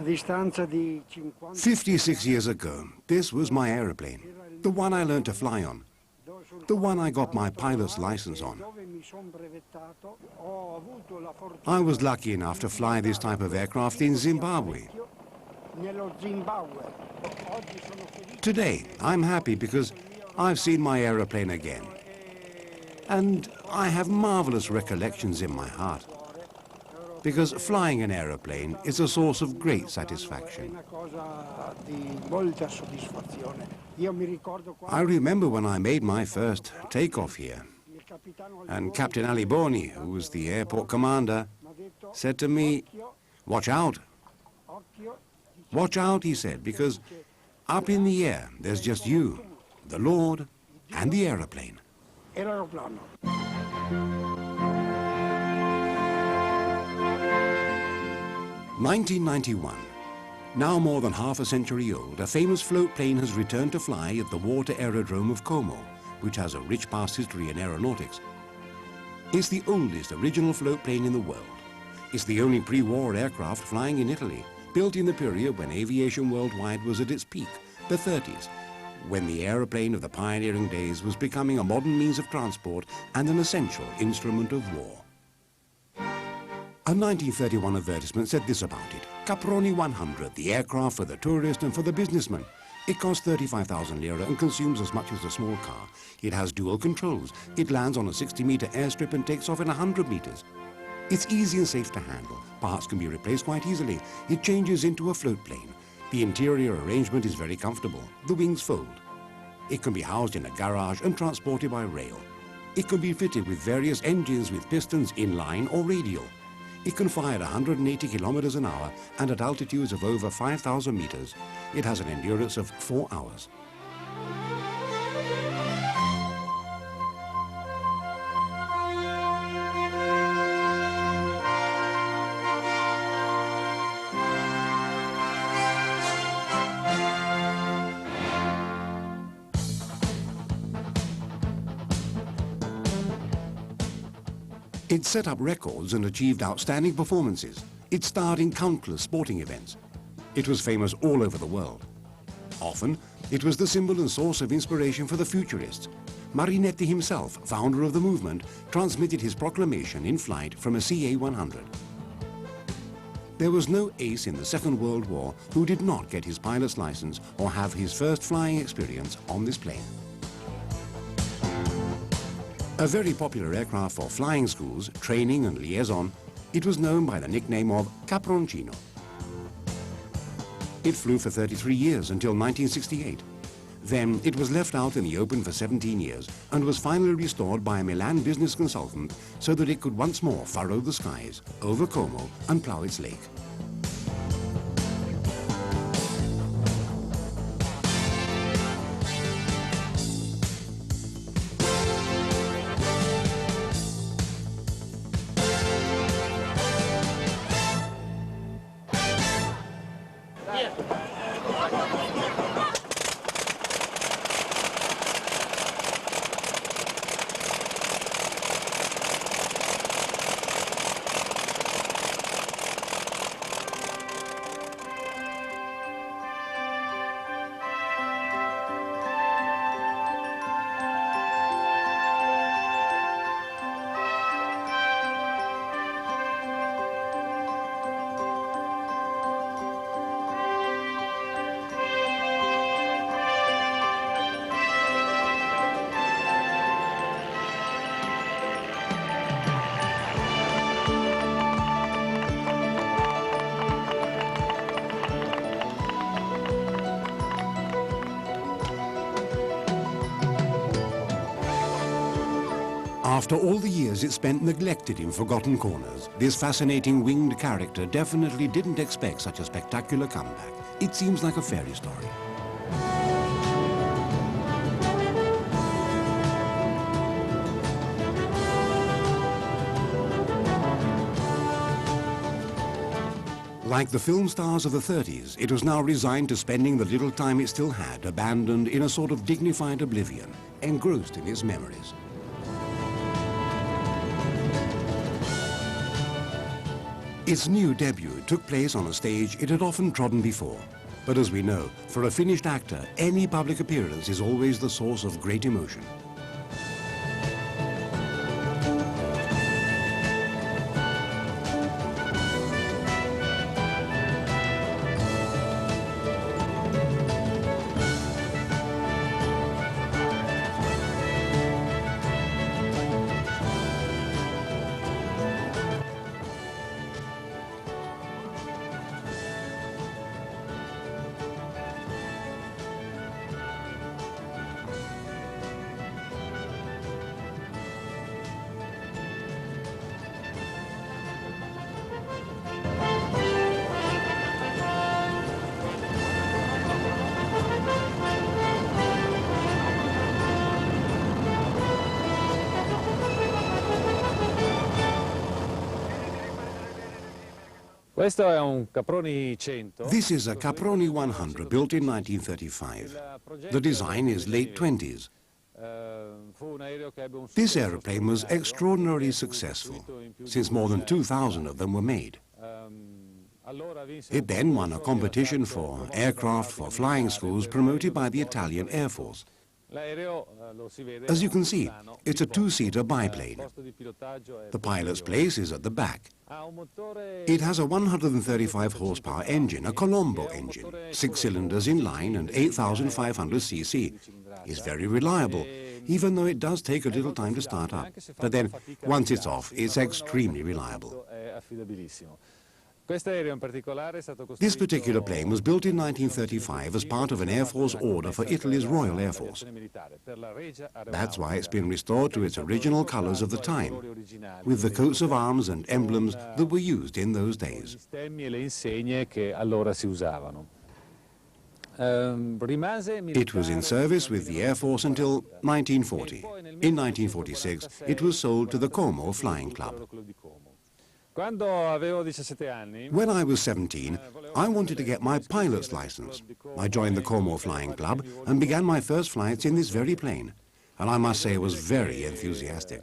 56 years ago, this was my aeroplane, the one I learned to fly on, the one I got my pilot's license on. I was lucky enough to fly this type of aircraft in Zimbabwe. Today, I'm happy because I've seen my aeroplane again. And I have marvelous recollections in my heart. Because flying an aeroplane is a source of great satisfaction. I remember when I made my first takeoff here, and Captain Ali Boni, who was the airport commander, said to me, "Watch out." "Watch out," he said, because up in the air, there's just you, the Lord, and the aeroplane. 1991. Now more than half a century old, a famous float plane has returned to fly at the water aerodrome of Como, which has a rich past history in aeronautics. It's the oldest original float plane in the world. It's the only pre-war aircraft flying in Italy, built in the period when aviation worldwide was at its peak, the 30s, when the aeroplane of the pioneering days was becoming a modern means of transport and an essential instrument of war. A 1931 advertisement said this about it: Caproni 100, the aircraft for the tourist and for the businessman. It costs 35,000 lira and consumes as much as a small car. It has dual controls. It lands on a 60-meter airstrip and takes off in 100 meters. It's easy and safe to handle. Parts can be replaced quite easily. It changes into a float plane. The interior arrangement is very comfortable. The wings fold. It can be housed in a garage and transported by rail. It can be fitted with various engines with pistons inline or radial. It can fly at 180 kilometers an hour and at altitudes of over 5,000 meters. It has an endurance of 4 hours. It set up records and achieved outstanding performances. It starred in countless sporting events. It was famous all over the world. Often, it was the symbol and source of inspiration for the futurists. Marinetti himself, founder of the movement, transmitted his proclamation in flight from a CA-100. There was no ace in the Second World War who did not get his pilot's license or have his first flying experience on this plane. A very popular aircraft for flying schools, training and liaison, it was known by the nickname of Caproncino. It flew for 33 years until 1968. Then it was left out in the open for 17 years and was finally restored by a Milan business consultant so that it could once more furrow the skies over Como and plough its lake. After all the years it spent neglected in forgotten corners, this fascinating winged character definitely didn't expect such a spectacular comeback. It seems like a fairy story. Like the film stars of the 30s, it was now resigned to spending the little time it still had, abandoned in a sort of dignified oblivion, engrossed in its memories. Its new debut took place on a stage it had often trodden before. But as we know, for a finished actor, any public appearance is always the source of great emotion. Questo è un Caproni 100. This is a Caproni 100 built in 1935. The design is late 20s. This aeroplane was extraordinarily successful, since more than 2,000 of them were made. It then won a competition for aircraft for flying schools promoted by the Italian Air Force. As you can see, it's a two-seater biplane. The pilot's place is at the back. It has a 135 horsepower engine, a Colombo engine, 6 cylinders in line and 8,500 cc. It's very reliable, even though it does take a little time to start up. But then, once it's off, it's extremely reliable. This particular plane was built in 1935 as part of an Air Force order for Italy's Royal Air Force. That's why it's been restored to its original colors of the time, with the coats of arms and emblems that were used in those days. It was in service with the Air Force until 1940. In 1946, it was sold to the Como Flying Club. When I was 17, I wanted to get my pilot's license. I joined the Como Flying Club and began my first flights in this very plane. And I must say I was very enthusiastic.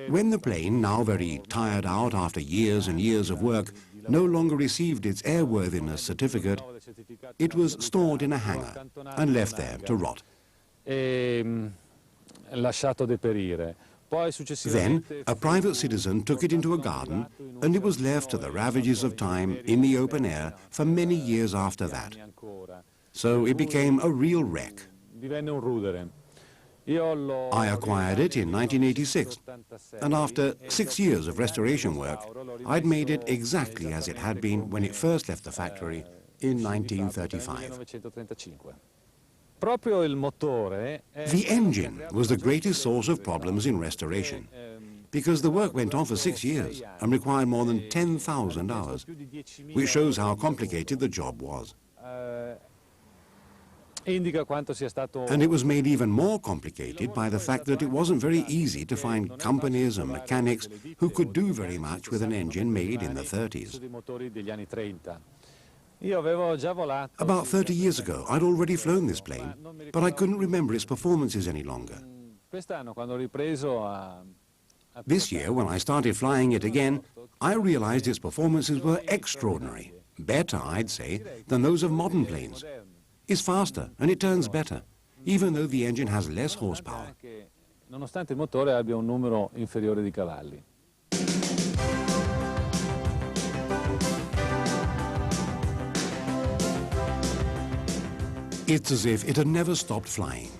When the plane, now very tired out after years and years of work, no longer received its airworthiness certificate, it was stored in a hangar and left there to rot. Then, a private citizen took it into a garden, and it was left to the ravages of time in the open air for many years after that. So it became a real wreck. I acquired it in 1986, and after 6 years of restoration work, I'd made it exactly as it had been when it first left the factory in 1935. The engine was the greatest source of problems in restoration, because the work went on for 6 years and required more than 10,000 hours, which shows how complicated the job was. And it was made even more complicated by the fact that it wasn't very easy to find companies and mechanics who could do very much with an engine made in the 30s. About 30 years ago, I'd already flown this plane, but I couldn't remember its performances any longer. This year, when I started flying it again, I realized its performances were extraordinary. Better, I'd say, than those of modern planes. It's faster and it turns better, even though the engine has less horsepower. Nonostante il motore abbia un numero inferiore di cavalli. It's as if it had never stopped flying.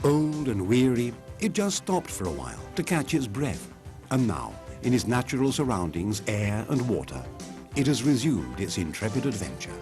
Old and weary, it just stopped for a while to catch its breath. And now, in its natural surroundings, air and water, it has resumed its intrepid adventure.